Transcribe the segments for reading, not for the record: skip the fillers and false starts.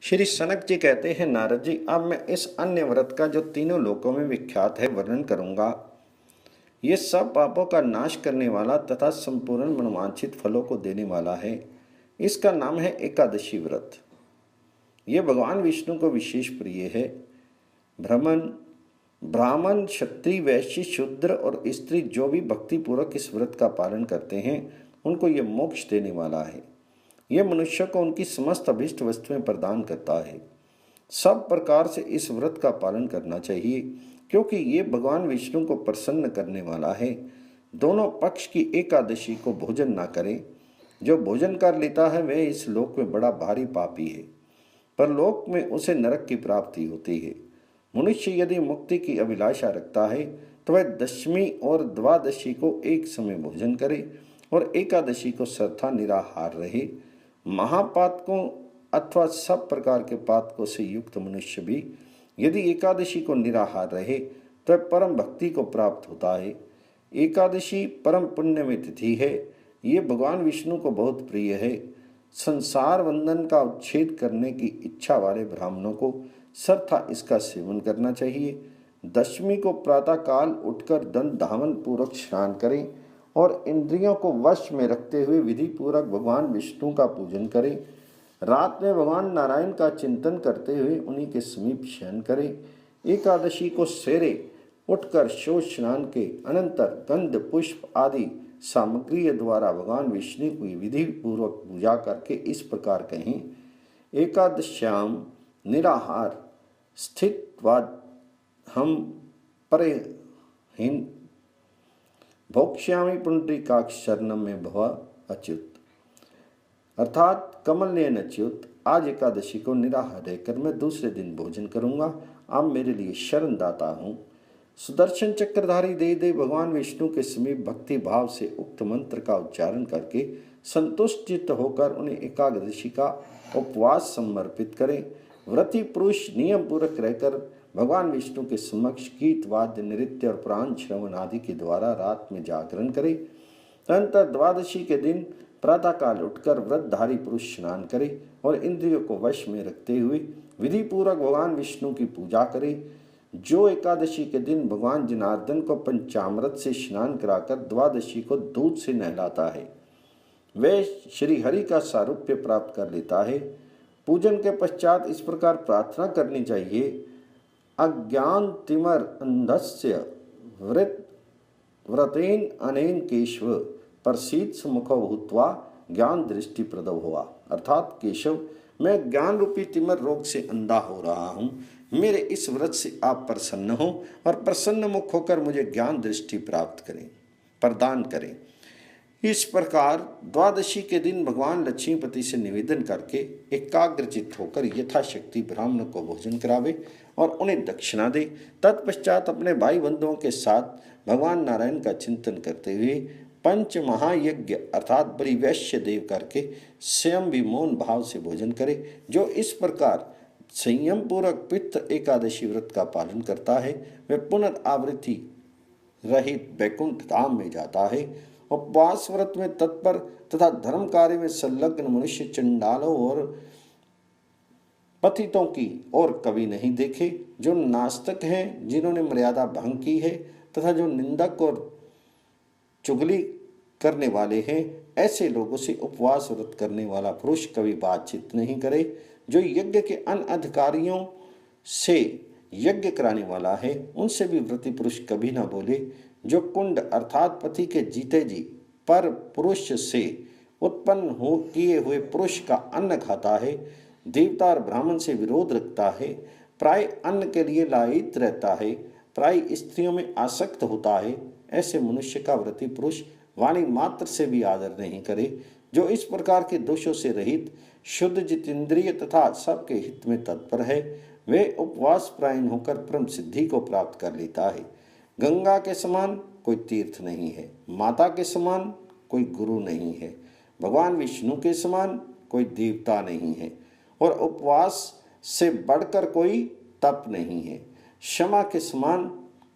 श्री सनक जी कहते हैं, नारद जी, अब मैं इस अन्य व्रत का जो तीनों लोकों में विख्यात है वर्णन करूंगा। ये सब पापों का नाश करने वाला तथा संपूर्ण मनोवांछित फलों को देने वाला है। इसका नाम है एकादशी व्रत। ये भगवान विष्णु को विशेष प्रिय है। ब्राह्मण ब्राह्मण क्षत्रिय वैश्य शूद्र और स्त्री जो भी भक्तिपूर्वक इस व्रत का पालन करते हैं उनको ये मोक्ष देने वाला है। यह मनुष्य को उनकी समस्त अभीष्ट वस्तुएं प्रदान करता है। सब प्रकार से इस व्रत का पालन करना चाहिए क्योंकि ये भगवान विष्णु को प्रसन्न करने वाला है। दोनों पक्ष की एकादशी को भोजन ना करें। जो भोजन कर लेता है वह इस लोक में बड़ा भारी पापी है, पर लोक में उसे नरक की प्राप्ति होती है। मनुष्य यदि मुक्ति की अभिलाषा रखता है तो वह दशमी और द्वादशी को एक समय भोजन करे और एकादशी को सर्वथा निराहार रहे। महापातकों अथवा सब प्रकार के पातकों से युक्त मनुष्य भी यदि एकादशी को निराहार रहे तो परम भक्ति को प्राप्त होता है। एकादशी परम पुण्य में तिथि है। ये भगवान विष्णु को बहुत प्रिय है। संसार बंधन का उच्छेद करने की इच्छा वाले ब्राह्मणों को सर्वथा इसका सेवन करना चाहिए। दशमी को प्रातः काल उठकर दंत धावन पूर्वक स्नान करें और इंद्रियों को वश में रखते हुए विधि पूर्वक भगवान विष्णु का पूजन करें। रात में भगवान नारायण का चिंतन करते हुए उन्हीं के समीप शयन करें। एकादशी को सवेरे उठकर शोच स्नान के अनंतर गंध पुष्प आदि सामग्री द्वारा भगवान विष्णु की विधि पूर्वक पूजा करके इस प्रकार कहें, एकादश्याम निराहार स्थितवाद हम परेहीन भोक्ष्यामि पुंडरीकाक्ष शरणम में भव अच्युत। अर्थात कमल नयन अच्युत, आज एकादशी को निराहार रहकर मैं दूसरे दिन भोजन करूंगा। आप मेरे लिए शरण दाता हूँ। सुदर्शन चक्रधारी दे भगवान विष्णु के समीप भक्ति भाव से उक्त मंत्र का उच्चारण करके संतुष्ट चित्त होकर उन्हें एकादशी का उपवास समर्पित करें। व्रती पुरुष नियम पूर्वक रहकर भगवान विष्णु के समक्ष गीत वाद्य नृत्य और पुराण श्रवण आदि के द्वारा रात में जागरण करे। तदनंतर द्वादशी के दिन प्रातःकाल उठकर व्रतधारी पुरुष स्नान करे और इंद्रियों को वश में रखते हुए विधि पूर्वक भगवान विष्णु की पूजा करे। जो एकादशी के दिन भगवान जनार्दन को पंचामृत से स्नान कराकर द्वादशी को दूध से नहलाता है वह श्री हरि का सारूप्य प्राप्त कर लेता है। पूजन के पश्चात इस प्रकार प्रार्थना करनी चाहिए, अज्ञान तिमर अंधस्य व्रतेन अनेन केशव प्रसीद सुमुखो भूत्वा ज्ञान दृष्टि प्रदव हुआ। अर्थात केशव, मैं ज्ञान रूपी तिमर रोग से अंधा हो रहा हूँ। मेरे इस व्रत से आप प्रसन्न हो और प्रसन्न मुख होकर मुझे ज्ञान दृष्टि प्राप्त करें, प्रदान करें। इस प्रकार द्वादशी के दिन भगवान लक्ष्मीपति से निवेदन करके एकाग्रचित होकर यथाशक्ति ब्राह्मण को भोजन करावे और उन्हें दक्षिणा दे। तत्पश्चात अपने भाई बंधुओं के साथ भगवान नारायण का चिंतन करते हुए पंच महायज्ञ अर्थात परिवैश्य देव करके स्वयं भी मौन भाव से भोजन करे। जो इस प्रकार संयम पूर्वक पित्त एकादशी व्रत का पालन करता है वह पुनरावृत्ति रहित वैकुंठ धाम में जाता है। उपवास व्रत में तत्पर तथा धर्म कार्य में संलग्न मनुष्य चंडालों और पतितों की और कभी नहीं देखे। जो नास्तिक हैं, जिन्होंने मर्यादा भंग की है तथा जो निंदक और चुगली करने वाले हैं, ऐसे लोगों से उपवास व्रत करने वाला पुरुष कभी बातचीत नहीं करे। जो यज्ञ के अन्य अधिकारियों से यज्ञ कराने वाला है उनसे भी व्रती पुरुष कभी ना बोले। जो कुंड अर्थात पति के जीते जी पर पुरुष से उत्पन्न हो किए हुए पुरुष का अन्न खाता है, देवता और ब्राह्मण से विरोध रखता है, प्राय अन्न के लिए लालित रहता है, प्राय स्त्रियों में आसक्त होता है, ऐसे मनुष्य का व्रती पुरुष वाणी मात्र से भी आदर नहीं करे। जो इस प्रकार के दोषों से रहित शुद्ध जितेंद्रिय तथा सबके हित में तत्पर है वे उपवास प्रायण होकर परम सिद्धि को प्राप्त कर लेता है। गंगा के समान कोई तीर्थ नहीं है, माता के समान कोई गुरु नहीं है, भगवान विष्णु के समान कोई देवता नहीं है और उपवास से बढ़कर कोई तप नहीं है। क्षमा के समान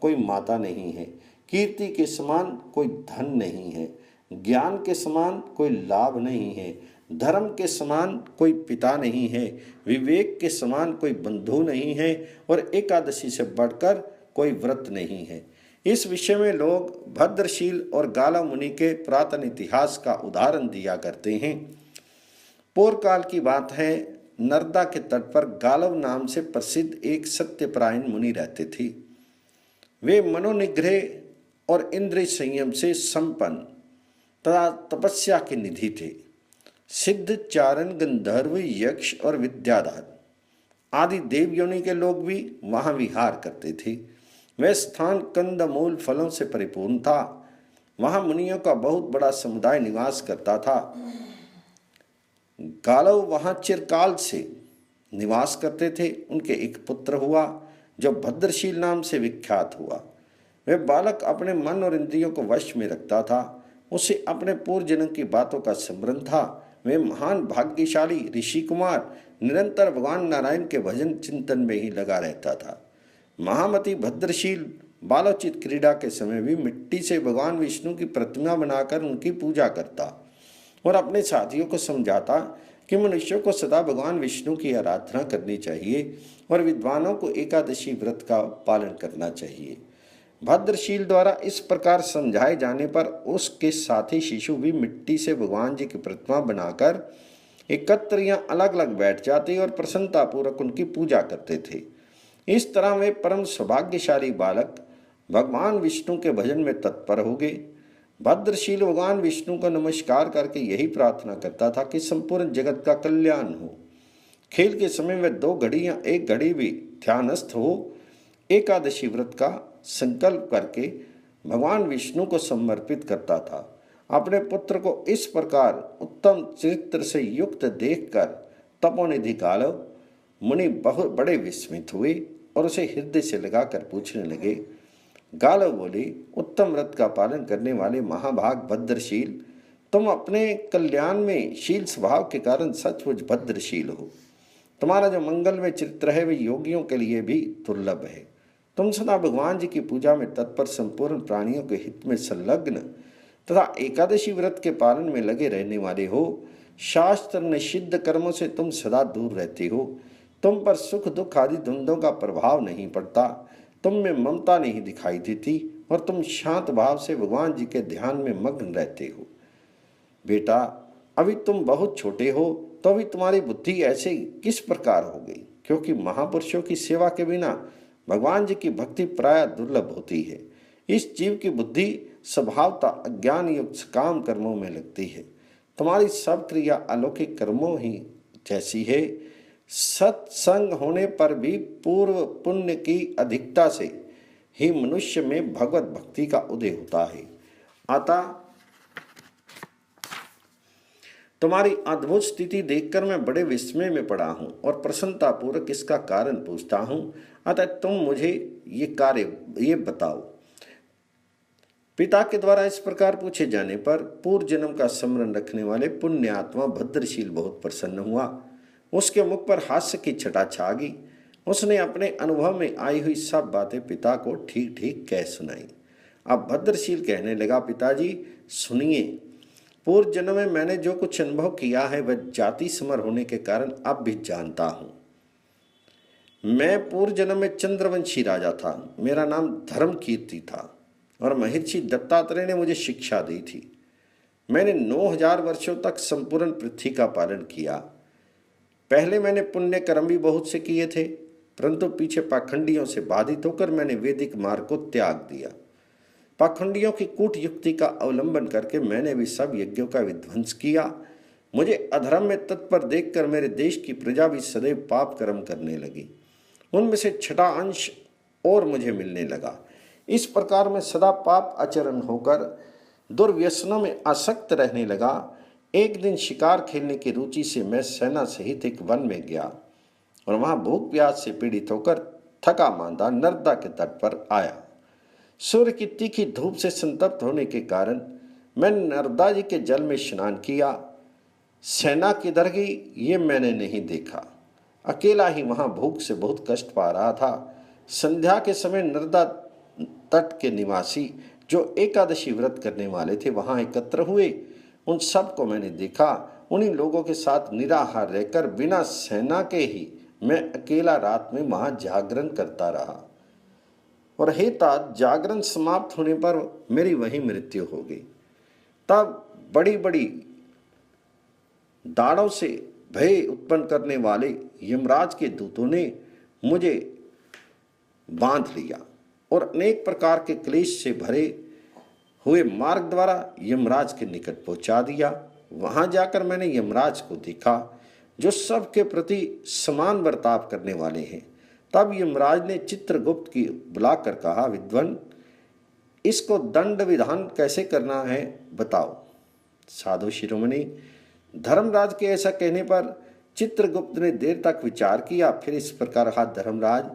कोई माता नहीं है, कीर्ति के समान कोई धन नहीं है, ज्ञान के समान कोई लाभ नहीं है, धर्म के समान कोई पिता नहीं है, विवेक के समान कोई बंधु नहीं है और एकादशी से बढ़कर कोई व्रत नहीं है। इस विषय में लोग भद्रशील और गालव मुनि के पुरातन इतिहास का उदाहरण दिया करते हैं। पूर्व काल की बात है, नर्मदा के तट पर गालव नाम से प्रसिद्ध एक सत्यपरायण मुनि रहते थे। वे मनोनिग्रह और इंद्रिय संयम से संपन्न तथा तपस्या के निधि थे। सिद्ध, चारण, गंधर्व, यक्ष और विद्याधर आदि देव योनि के लोग भी वहां विहार करते थे। वह स्थान कंदमूल फलों से परिपूर्ण था। वहां मुनियों का बहुत बड़ा समुदाय निवास करता था। गालव वहां चिरकाल से निवास करते थे। उनके एक पुत्र हुआ जो भद्रशील नाम से विख्यात हुआ। वह बालक अपने मन और इंद्रियों को वश में रखता था। उसे अपने पूर्व जन्म की बातों का स्मरण था। वह महान भाग्यशाली ऋषि कुमार निरंतर भगवान नारायण के भजन चिंतन में ही लगा रहता था। महामति भद्रशील बालोचित क्रीड़ा के समय भी मिट्टी से भगवान विष्णु की प्रतिमा बनाकर उनकी पूजा करता और अपने साथियों को समझाता कि मनुष्यों को सदा भगवान विष्णु की आराधना करनी चाहिए और विद्वानों को एकादशी व्रत का पालन करना चाहिए। भद्रशील द्वारा इस प्रकार समझाए जाने पर उसके साथी शिशु भी मिट्टी से भगवान जी की प्रतिमा बनाकर एकत्र या अलग अलग बैठ जाते और प्रसन्नतापूर्वक उनकी पूजा करते थे। इस तरह वे परम सौभाग्यशाली बालक भगवान विष्णु के भजन में तत्पर हो गए। भद्रशील भगवान विष्णु का नमस्कार करके यही प्रार्थना करता था कि संपूर्ण जगत का कल्याण हो। खेल के समय वह 2 घड़ी या 1 घड़ी भी ध्यानस्थ हो एकादशी व्रत का संकल्प करके भगवान विष्णु को समर्पित करता था। अपने पुत्र को इस प्रकार उत्तम चरित्र से युक्त देखकर तपोनिधि गालव मुनि बहुत बड़े विस्मित हुए और उसे हृदय से लगाकर पूछने लगे। गालव बोले, उत्तम व्रत का पालन करने वाले महाभाग भद्रशील, तुम अपने कल्याण में शील स्वभाव के कारण सचमुच भद्रशील हो। तुम्हारा जो मंगलमय चरित्र है वह योगियों के लिए भी दुर्लभ है। तुम सदा भगवान जी की पूजा में तत्पर, संपूर्ण प्राणियों के हित में संलग्न तथा एकादशी व्रत के पालन में लगे रहने वाले हो। शास्त्र निषिद्ध कर्मों से तुम सदा दूर रहते हो। तुम पर सुख दुख आदि द्वंद्वों का प्रभाव नहीं पड़ता। तुम में ममता नहीं दिखाई देती और तुम शांत भाव से भगवान जी के ध्यान में मग्न रहते हो। बेटा, अभी तुम बहुत छोटे हो तो अभी तुम्हारी बुद्धि ऐसे किस प्रकार हो गई, क्योंकि महापुरुषों की सेवा के बिना भगवान जी की भक्ति प्राय दुर्लभ होती है। इस जीव की बुद्धि स्वभावतः अज्ञान युक्त काम कर्मों में लगती है। तुम्हारी सब क्रिया अलौकिक कर्मों ही जैसी है। सत्संग होने पर भी पूर्व पुण्य की अधिकता से ही मनुष्य में भगवत भक्ति का उदय होता है। अतः तुम्हारी अद्भुत स्थिति देखकर मैं बड़े विस्मय में पड़ा हूँ और प्रसन्नतापूर्वक इसका कारण पूछता हूँ। अतः तुम मुझे ये बताओ। पिता के द्वारा इस प्रकार पूछे जाने पर पूर्व जन्म का स्मरण रखने वाले पुण्यात्मा भद्रशील बहुत प्रसन्न हुआ। उसके मुख पर हास्य की छटा छा गई। उसने अपने अनुभव में आई हुई सब बातें पिता को ठीक ठीक कह सुनाई। अब भद्रशील कहने लगा, पिताजी सुनिए, पूर्व जन्म में मैंने जो कुछ अनुभव किया है वह जाति समर होने के कारण अब भी जानता हूँ। मैं पूर्व जन्म में चंद्रवंशी राजा था। मेरा नाम धर्मकीर्ति था और महर्षि दत्तात्रेय ने मुझे शिक्षा दी थी। मैंने 9000 वर्षों तक संपूर्ण पृथ्वी का पालन किया। पहले मैंने पुण्य कर्म भी बहुत से किए थे, परंतु पीछे पाखंडियों से बाधित होकर मैंने वैदिक मार्ग को त्याग दिया। पाखंडियों की कूट युक्ति का अवलंबन करके मैंने भी सब यज्ञों का विध्वंस किया। मुझे अधर्म में तत्पर देखकर मेरे देश की प्रजा भी सदैव पाप कर्म करने लगी। उनमें से छठा अंश और मुझे मिलने लगा। इस प्रकार मैं सदा पाप आचरण होकर दुर्व्यसनों में आसक्त रहने लगा। एक दिन शिकार खेलने की रुचि से मैं सेना सहित एक वन में गया और वहां भूख प्यास से पीड़ित होकर थका मांदा नर्मदा के तट पर आया। सूर्य की तीखी धूप से संतप्त होने के कारण मैंने नर्मदा जी के जल में स्नान किया। सेना किधर गई ये मैंने नहीं देखा। अकेला ही वहां भूख से बहुत कष्ट पा रहा था। संध्या के समय नर्मदा तट के निवासी जो एकादशी व्रत करने वाले थे वहां एकत्र हुए। उन सब को मैंने देखा उन्हीं लोगों के साथ निराहार रहकर बिना सेना के ही मैं अकेला रात में वहां जागरण करता रहा। और हे तात, जागरण समाप्त होने पर मेरी वही मृत्यु हो गई। तब बड़ी बड़ी दाढ़ों से भय उत्पन्न करने वाले यमराज के दूतों ने मुझे बांध लिया और अनेक प्रकार के क्लेश से भरे हुए मार्ग द्वारा यमराज के निकट पहुंचा दिया। वहां जाकर मैंने यमराज को देखा, जो सबके प्रति समान बर्ताव करने वाले हैं। तब यमराज ने चित्रगुप्त की बुलाकर कहा, विद्वान, इसको दंड विधान कैसे करना है बताओ। साधु शिरोमणि, धर्मराज के ऐसा कहने पर चित्रगुप्त ने देर तक विचार किया, फिर इस प्रकार कहा, धर्मराज,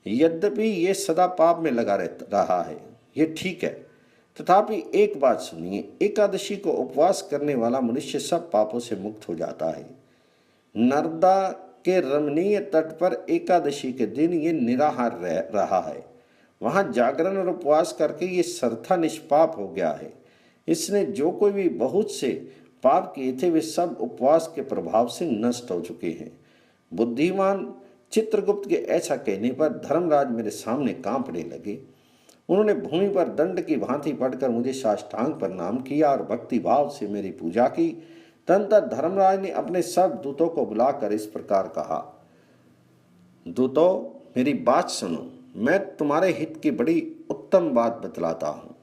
यद्यपि ये सदा पाप में लगा रहा है, ये ठीक है, तथापि एक बात सुनिए, एकादशी को उपवास करने वाला मनुष्य सब पापों से मुक्त हो जाता है। नर्मदा के रमणीय तट पर एकादशी के दिन ये निराहार रह रहा है। वहां जागरण और उपवास करके ये सर्वथा निष्पाप हो गया है। इसने जो कोई भी बहुत से पाप किए थे वे सब उपवास के प्रभाव से नष्ट हो चुके हैं। बुद्धिमान चित्रगुप्त के ऐसा कहने पर धर्मराज मेरे सामने कांपने लगे। उन्होंने भूमि पर दंड की भांति पड़कर मुझे साष्टांग प्रणाम किया और भक्ति भाव से मेरी पूजा की। तदनंतर धर्मराज ने अपने सब दूतों को बुलाकर इस प्रकार कहा, दूतों, मेरी बात सुनो, मैं तुम्हारे हित की बड़ी उत्तम बात बतलाता हूँ।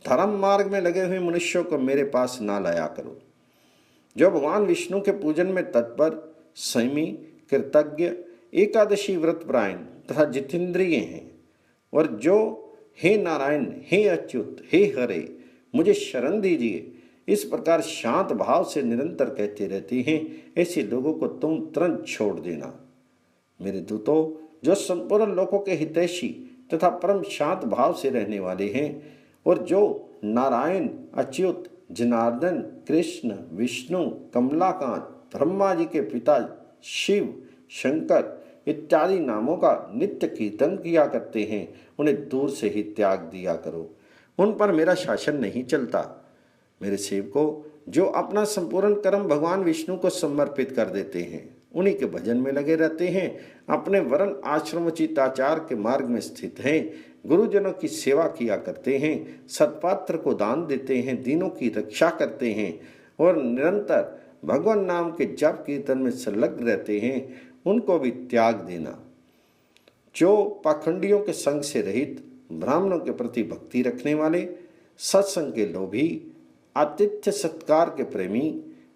धर्म मार्ग में लगे हुए मनुष्यों को मेरे पास ना लाया करो। जो भगवान विष्णु के पूजन में तत्पर, संयमी, कृतज्ञ, एकादशी व्रत परायण तथा जितेंद्रिय हैं और जो हे नारायण, हे अच्युत, हे हरे, मुझे शरण दीजिए, इस प्रकार शांत भाव से निरंतर कहते रहते हैं, ऐसे लोगों को तुम तुरंत छोड़ देना। मेरे दूतों, जो संपूर्ण लोगों के हितैषी तथा परम शांत भाव से रहने वाले हैं और जो नारायण, अच्युत, जनार्दन, कृष्ण, विष्णु, कमलाकांत, ब्रह्मा जी के पिता शिव, शंकर इत्यादि नामों का नित्य कीर्तन किया करते हैं, उन्हें दूर से ही त्याग दिया करो। उन पर मेरा शासन नहीं चलता। मेरे सेवकों, जो अपना संपूर्ण कर्म भगवान विष्णु को समर्पित कर देते हैं, उन्हीं के भजन में लगे रहते हैं, अपने वर्ण आश्रमोचित आचार के मार्ग में स्थित हैं, गुरुजनों की सेवा किया करते हैं, सत्पात्र को दान देते हैं, दीनों की रक्षा करते हैं और निरंतर भगवान नाम के जप कीर्तन में संलग्न रहते हैं, उनको भी त्याग देना। जो पाखंडियों के संग से रहित, ब्राह्मणों के प्रति भक्ति रखने वाले, सत्संग के लोभी, आतिथ्य सत्कार के प्रेमी,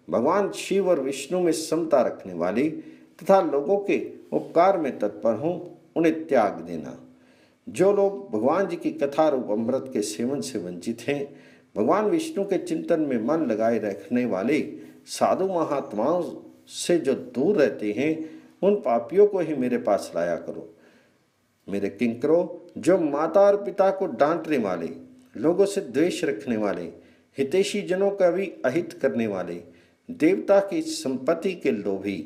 भगवान शिव और विष्णु में समता रखने वाले तथा लोगों के उपकार में तत्पर हों, उन्हें त्याग देना। जो लोग भगवान जी की कथा रूप अमृत के सेवन से वंचित हैं, भगवान विष्णु के चिंतन में मन लगाए रखने वाले साधु महात्माओं से जो दूर रहते हैं, उन पापियों को ही मेरे पास लाया करो। मेरे किंकरों, जो माता और पिता को डांटने वाले, लोगों से द्वेष रखने वाले, हितैषी जनों का भी अहित करने वाले, देवता की संपत्ति के लोभी,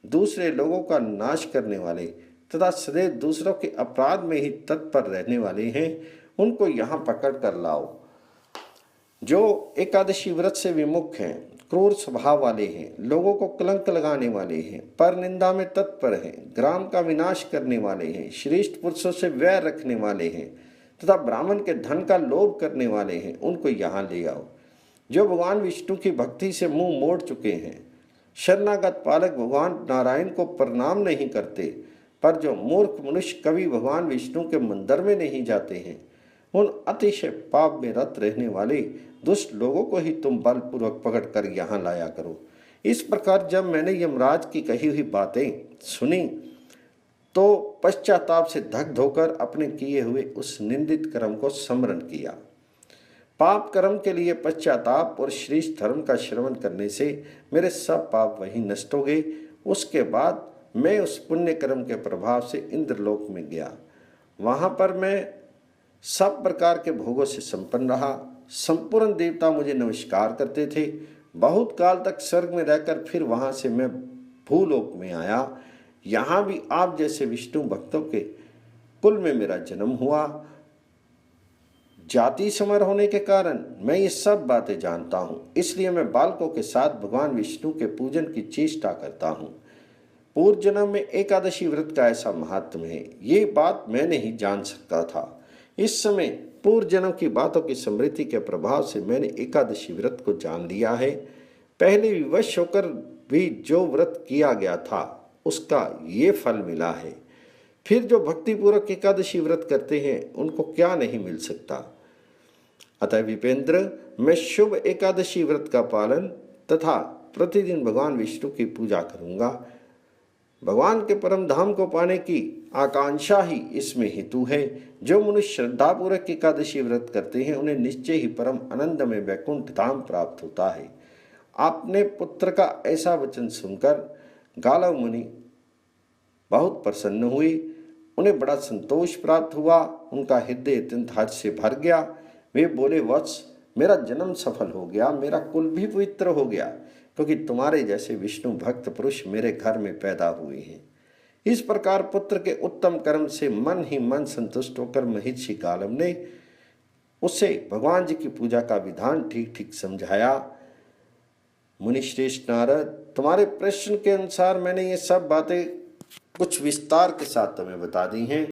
दूसरे लोगों का नाश करने वाले तथा सदैव दूसरों के अपराध में ही तत्पर रहने वाले हैं, उनको यहाँ पकड़ कर लाओ। जो एकादशी व्रत से विमुख हैं, क्रूर स्वभाव वाले हैं, लोगों को कलंक लगाने वाले हैं, पर निंदा में तत्पर हैं, ग्राम का विनाश करने वाले हैं, श्रेष्ठ पुरुषों से वैर रखने वाले हैं तथा ब्राह्मण के धन का लोभ करने वाले हैं, उनको यहाँ ले आओ। जो भगवान विष्णु की भक्ति से मुंह मोड़ चुके हैं, शरणागत पालक भगवान नारायण को प्रणाम नहीं करते, पर जो मूर्ख मनुष्य कभी भगवान विष्णु के मंदिर में नहीं जाते हैं, उन अतिशय पाप में रत रहने वाले दुष्ट लोगों को ही तुम बलपूर्वक पकड़कर यहाँ लाया करो। इस प्रकार जब मैंने यमराज की कही हुई बातें सुनी तो पश्चाताप से धक धोकर अपने किए हुए उस निंदित कर्म को स्मरण किया। पाप कर्म के लिए पश्चाताप और श्रेष्ठ धर्म का श्रवण करने से मेरे सब पाप वहीं नष्ट हो गए। उसके बाद मैं उस पुण्य कर्म के प्रभाव से इंद्रलोक में गया। वहाँ पर मैं सब प्रकार के भोगों से संपन्न रहा। संपूर्ण देवता मुझे नमस्कार करते थे। बहुत काल तक स्वर्ग में रहकर फिर वहाँ से मैं भूलोक में आया। यहाँ भी आप जैसे विष्णु भक्तों के कुल में मेरा जन्म हुआ। जाति समर होने के कारण मैं ये सब बातें जानता हूँ, इसलिए मैं बालकों के साथ भगवान विष्णु के पूजन की चेष्टा करता हूँ। पूर्व जन्म में एकादशी व्रत का ऐसा महात्म है, ये बात मैं नहीं जान सकता था। इस समय पूर्व जन्म की बातों की स्मृति के प्रभाव से मैंने एकादशी व्रत को जान लिया है। पहले विवश होकर भी जो व्रत किया गया था उसका ये फल मिला है। फिर जो भक्तिपूर्वक एकादशी व्रत करते हैं उनको क्या नहीं मिल सकता। अतः विपेंद्र, मैं शुभ एकादशी व्रत का पालन तथा प्रतिदिन भगवान विष्णु की पूजा करूंगा। भगवान के परम धाम को पाने की आकांक्षा ही इसमें हेतु है। जो मनुष्य श्रद्धापूर्वक एकादशी व्रत करते हैं उन्हें निश्चय ही परम आनंद में वैकुंठ धाम प्राप्त होता है। आपने पुत्र का ऐसा वचन सुनकर गालव मुनि बहुत प्रसन्न हुए। उन्हें बड़ा संतोष प्राप्त हुआ, उनका हृदय अत्यंत हर्ष से भर गया। वे बोले, वत्स, मेरा जन्म सफल हो गया, मेरा कुल भी पवित्र हो गया, क्योंकि तुम्हारे जैसे विष्णु भक्त पुरुष मेरे घर में पैदा हुए हैं। इस प्रकार पुत्र के उत्तम कर्म से मन ही मन संतुष्ट होकर महर्षि गालव ने उसे भगवान जी की पूजा का विधान ठीक ठीक समझाया। मुनिश्रेष्ठ नारद, तुम्हारे प्रश्न के अनुसार मैंने ये सब बातें कुछ विस्तार के साथ तुम्हें बता दी हैं।